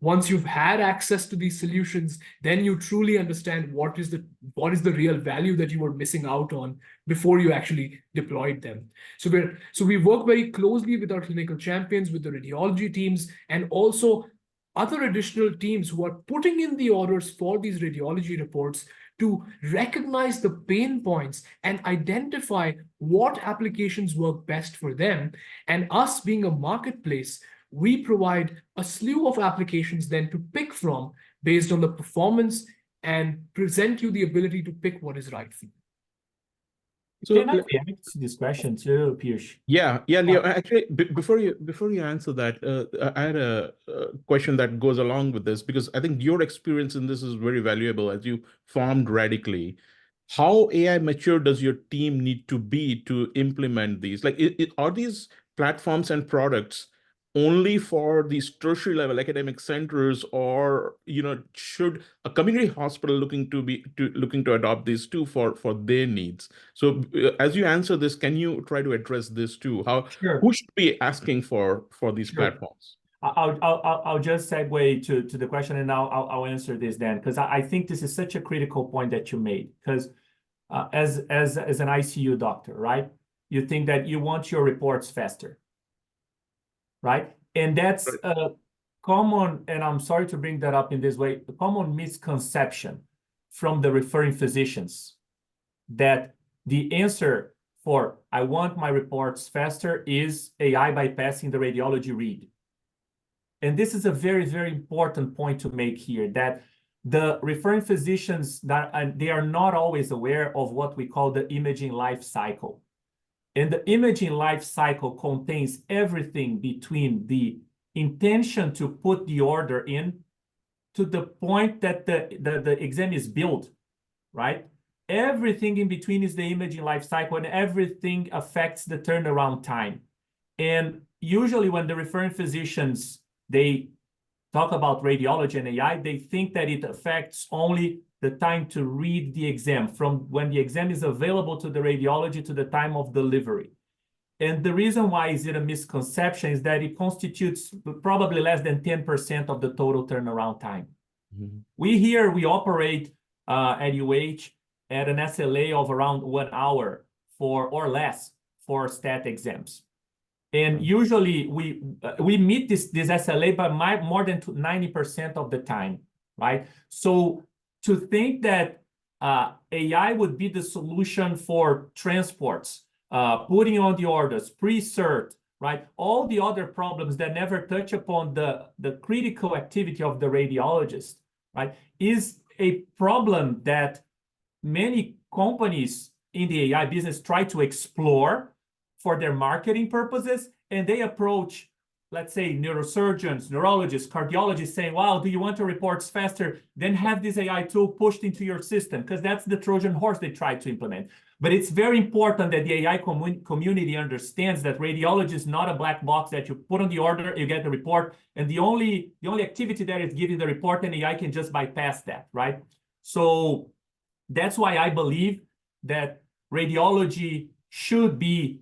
S4: Once you've had access to these solutions, then you truly understand what is the real value that you were missing out on before you actually deployed them. So we work very closely with our clinical champions, with the radiology teams, and also other additional teams who are putting in the orders for these radiology reports to recognize the pain points and identify what applications work best for them. And us being a marketplace, we provide a slew of applications then to pick from based on the performance and present you the ability to pick what is right for you.
S1: So
S3: Can I react to this question too, Piyush?
S1: yeah, Leo. Actually, before you answer that, I had a question that goes along with this, because I think your experience in this is very valuable as you formed Radically. How AI mature does your team need to be to implement these? Like, are these platforms and products only for these tertiary level academic centers, or should a community hospital looking to adopt these too for their needs? So as you answer this, can you try to address this too?
S3: Sure.
S1: Who should be asking for these
S3: Sure.
S1: platforms?
S3: I'll just segue to the question, and I'll answer this then, because I think this is such a critical point that you made. Because as an ICU doctor, right, you think that you want your reports faster, right? And that's a common, and I'm sorry to bring that up in this way, a common misconception from the referring physicians, that the answer for I want my reports faster is AI bypassing the radiology read. And this is a very, very important point to make here, that the referring physicians, they are not always aware of what we call the imaging life cycle. And the imaging life cycle contains everything between the intention to put the order in to the point that the exam is billed, right? Everything in between is the imaging life cycle, and everything affects the turnaround time. And usually when the referring physicians, they talk about radiology and AI, they think that it affects only the time to read the exam, from when the exam is available to the radiology to the time of delivery. And the reason why is it a misconception is that it constitutes probably less than 10% of the total turnaround time. Mm-hmm. We operate at UH at an SLA of around 1 hour or less for stat exams. And usually we meet this SLA by more than 90% of the time, right? So to think that AI would be the solution for transports, putting on the orders, pre-cert, right? All the other problems that never touch upon the critical activity of the radiologist, right, is a problem that many companies in the AI business try to explore for their marketing purposes, and they approach, let's say, neurosurgeons, neurologists, cardiologists, saying, wow, do you want your reports faster? Then have this AI tool pushed into your system, because that's the Trojan horse they try to implement. But it's very important that the AI community understands that radiology is not a black box that you put on the order, you get the report, and the only activity that is giving the report, and AI can just bypass that, right? So that's why I believe that radiology should be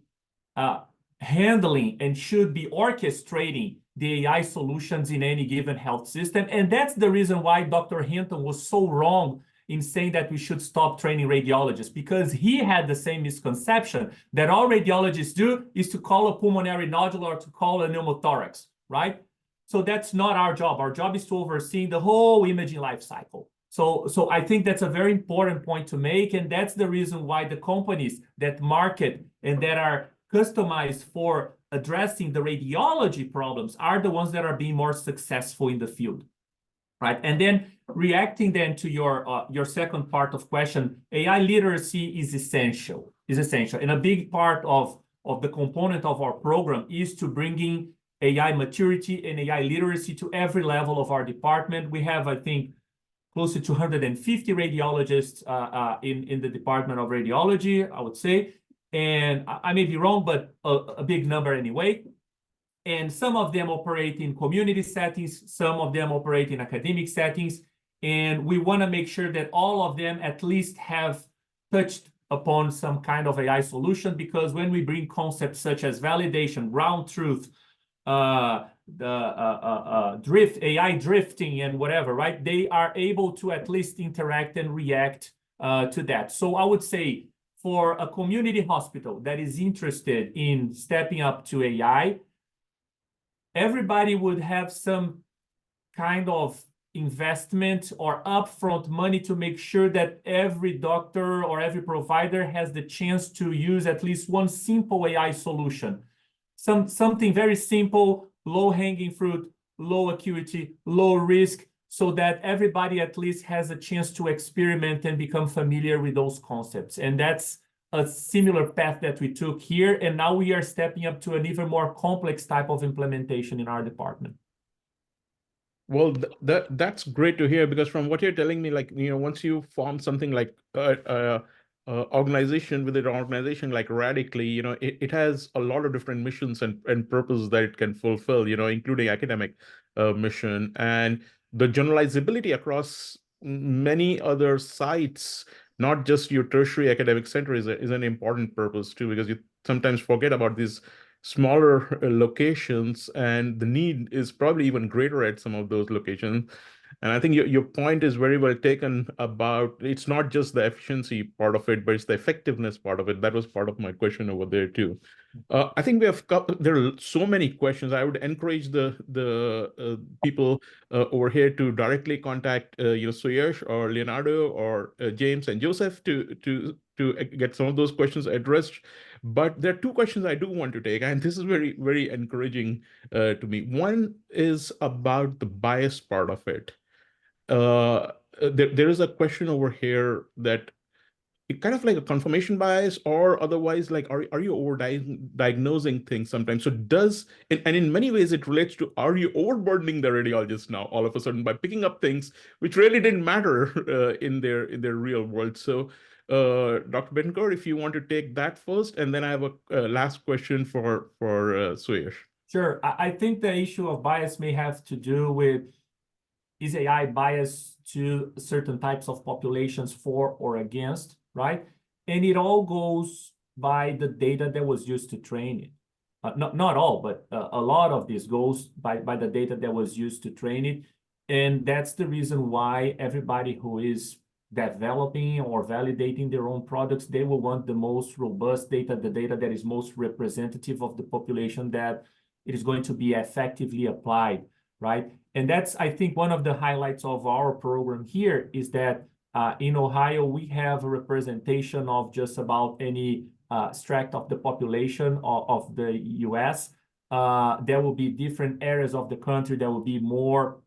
S3: handling and should be orchestrating the AI solutions in any given health system. And that's the reason why Dr. Hinton was so wrong in saying that we should stop training radiologists, because he had the same misconception that all radiologists do is to call a pulmonary nodule or to call a pneumothorax, right? So that's not our job. Our job is to oversee the whole imaging life cycle. So I think that's a very important point to make, and that's the reason why the companies that market and that are customized for addressing the radiology problems are the ones that are being more successful in the field, right? And then reacting then to your second part of question, AI literacy is essential. And a big part of the component of our program is to bringing AI maturity and AI literacy to every level of our department. We have, I think, close to 250 radiologists in the Department of Radiology, I would say. And I may be wrong, but a big number anyway. And some of them operate in community settings, some of them operate in academic settings. And we want to make sure that all of them at least have touched upon some kind of AI solution, because when we bring concepts such as validation, ground truth, AI drifting and whatever, right? They are able to at least interact and react to that. So I would say for a community hospital that is interested in stepping up to AI, everybody would have some kind of investment or upfront money to make sure that every doctor or every provider has the chance to use at least one simple AI solution. Something very simple, low-hanging fruit, low acuity, low risk, so that everybody at least has a chance to experiment and become familiar with those concepts. And that's a similar path that we took here. And now we are stepping up to an even more complex type of implementation in our department.
S1: Well, that's great to hear, because from what you're telling me, like, once you form something like organization within an organization like Radically, it has a lot of different missions and purposes that it can fulfill, including academic mission, and the generalizability across many other sites, not just your tertiary academic center, is an important purpose too, because you sometimes forget about these smaller locations, and the need is probably even greater at some of those locations. And I think your point is very well taken about, it's not just the efficiency part of it, but it's the effectiveness part of it. That was part of my question over there too. I think there are so many questions. I would encourage the people over here to directly contact Suyash or Leonardo or James and Joseph to get some of those questions addressed. But there are two questions I do want to take, and this is very, very encouraging to me. One is about the bias part of it. There is a question over here that it kind of like a confirmation bias, or otherwise, like, are you over diagnosing things sometimes? So and in many ways it relates to, are you overburdening the radiologist now all of a sudden by picking up things which really didn't matter in their real world? So Dr. Bittencourt, if you want to take that first, and then I have a last question for Suyash.
S3: Sure. I think the issue of bias may have to do with, is AI biased to certain types of populations for or against, right? And it all goes by the data that was used to train it. Not all, but a lot of this goes by the data that was used to train it. And that's the reason why everybody who is developing or validating their own products, they will want the most robust data, the data that is most representative of the population that it is going to be effectively applied, right? And that's, I think, one of the highlights of our program here is that in Ohio, we have a representation of just about any extract of the population of the US. There will be different areas of the country that will be more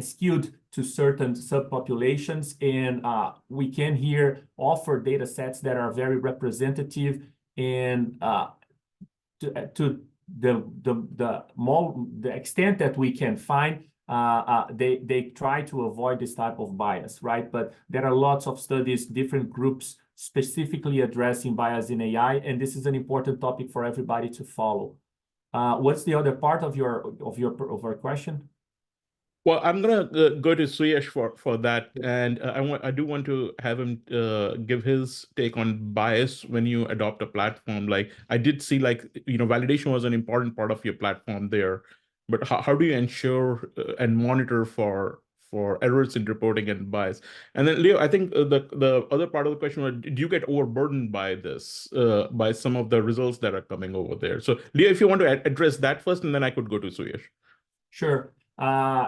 S3: skewed to certain subpopulations, and we can here offer data sets that are very representative and to the extent that we can find, they try to avoid this type of bias, right? But there are lots of studies, different groups specifically addressing bias in AI, and this is an important topic for everybody to follow. What's the other part of our question?
S1: Well, I'm gonna go to Suyash for that, and I do want to have him give his take on bias when you adopt a platform. Like, I did see, like, validation was an important part of your platform there, but how do you ensure and monitor for errors in reporting and bias? And then Leo, I think the other part of the question was, do you get overburdened by this, by some of the results that are coming over there? So Leo, if you want to address that first, and then I could go to Suyash.
S3: Sure.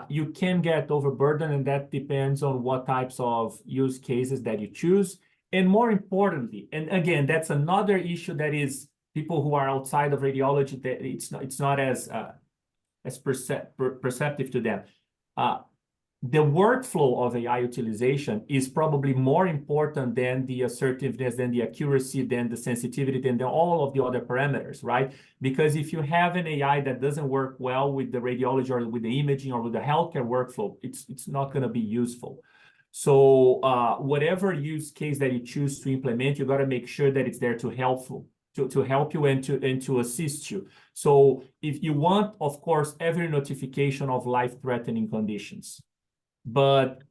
S3: You can get overburdened, and that depends on what types of use cases that you choose. And more importantly, and again, that's another issue that is people who are outside of radiology, that it's not as perceptive to them. The workflow of AI utilization is probably more important than the assertiveness, than the accuracy, than the sensitivity, than all of the other parameters, right? Because if you have an AI that doesn't work well with the radiology or with the imaging or with the healthcare workflow, it's not going to be useful. So whatever use case that you choose to implement, you got to make sure that it's there to help you and to assist you. So if you want, of course, every notification of life-threatening conditions. But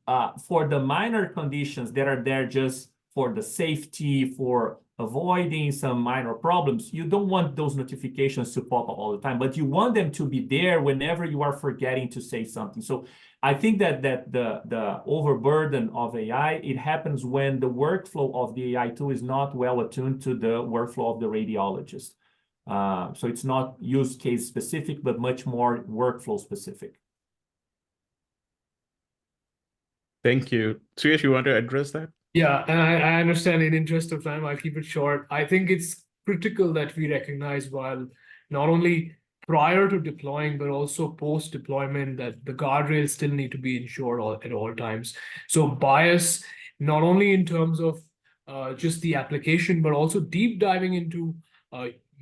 S3: for the minor conditions that are there just for the safety, for avoiding some minor problems, you don't want those notifications to pop up all the time, but you want them to be there whenever you are forgetting to say something. So I think that the overburden of AI, it happens when the workflow of the AI tool is not well attuned to the workflow of the radiologist. So it's not use case specific, but much more workflow specific.
S1: Thank you. Suyash, you want to address that?
S4: Yeah, and I understand in interest of time, I'll keep it short. I think it's critical that we recognize while not only prior to deploying, but also post-deployment, that the guardrails still need to be ensured at all times. So bias, not only in terms of just the application, but also deep diving into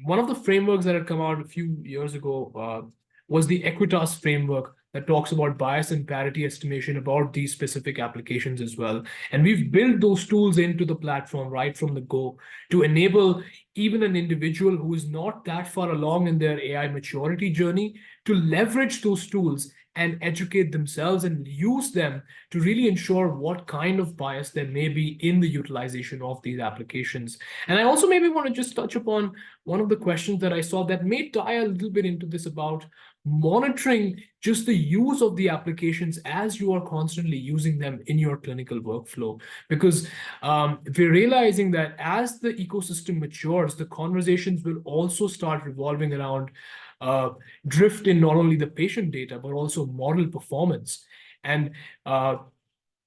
S4: one of the frameworks that had come out a few years ago was the Equitas framework that talks about bias and parity estimation about these specific applications as well. And we've built those tools into the platform right from the go to enable even an individual who is not that far along in their AI maturity journey to leverage those tools and educate themselves and use them to really ensure what kind of bias there may be in the utilization of these applications. And I also maybe want to just touch upon one of the questions that I saw that may tie a little bit into this about monitoring just the use of the applications as you are constantly using them in your clinical workflow. Because we're realizing that as the ecosystem matures, the conversations will also start revolving around drift in not only the patient data, but also model performance. And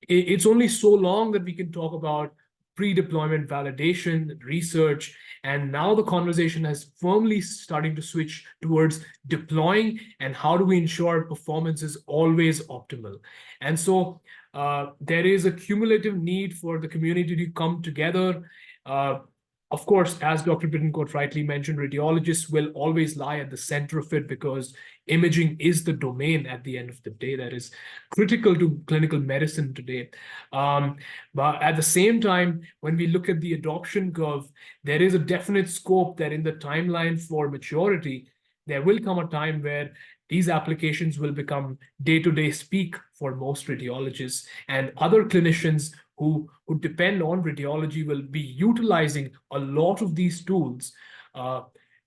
S4: it's only so long that we can talk about pre-deployment validation, research, and now the conversation has firmly starting to switch towards deploying and how do we ensure performance is always optimal. And so there is a cumulative need for the community to come together. Of course, as Dr. Bittencourt rightly mentioned, radiologists will always lie at the center of it because imaging is the domain at the end of the day that is critical to clinical medicine today. But at the same time, when we look at the adoption curve, there is a definite scope that in the timeline for maturity, there will come a time where these applications will become day-to-day speak for most radiologists, and other clinicians who depend on radiology will be utilizing a lot of these tools.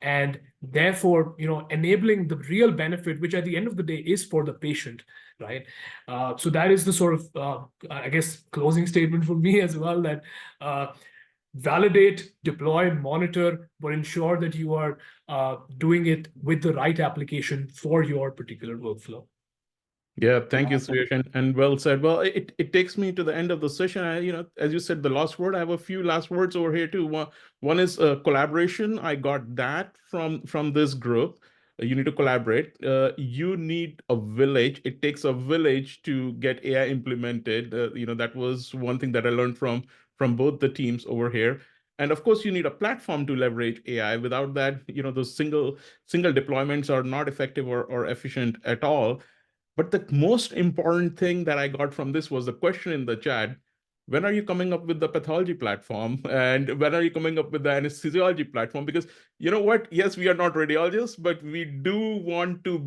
S4: And therefore, enabling the real benefit, which at the end of the day is for the patient, right? So that is the sort of, I guess, closing statement for me as well, that validate, deploy, monitor, but ensure that you are doing it with the right application for your particular workflow.
S1: Yeah, thank you, Suyash, and well said. Well, it takes me to the end of the session. As you said, the last word. I have a few last words over here too. One is collaboration. I got that from this group. You need to collaborate. You need a village. It takes a village to get AI implemented. That was one thing that I learned from both the teams over here. And of course, you need a platform to leverage AI. Without that, those single deployments are not effective or efficient at all. But the most important thing that I got from this was the question in the chat: when are you coming up with the pathology platform? And when are you coming up with the anesthesiology platform? Because you know what? Yes, we are not radiologists, but we do want to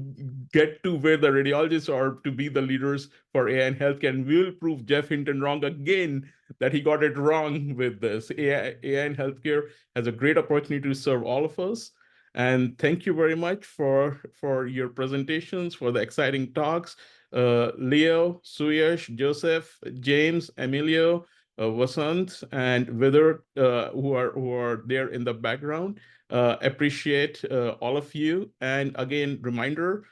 S1: get to where the radiologists are to be the leaders for AI in healthcare. And we'll prove Jeff Hinton wrong again, that he got it wrong with this. AI in healthcare has a great opportunity to serve all of us. And thank you very much for your presentations, for the exciting talks. Leo, Suyash, Joseph, James, Emilio, Vasant, and Vidar, who are there in the background. Appreciate all of you. And again, reminder,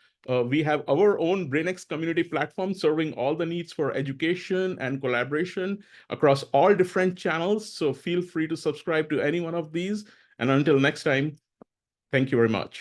S1: we have our own BrainX community platform serving all the needs for education and collaboration across all different channels. So feel free to subscribe to any one of these. And until next time, thank you very much.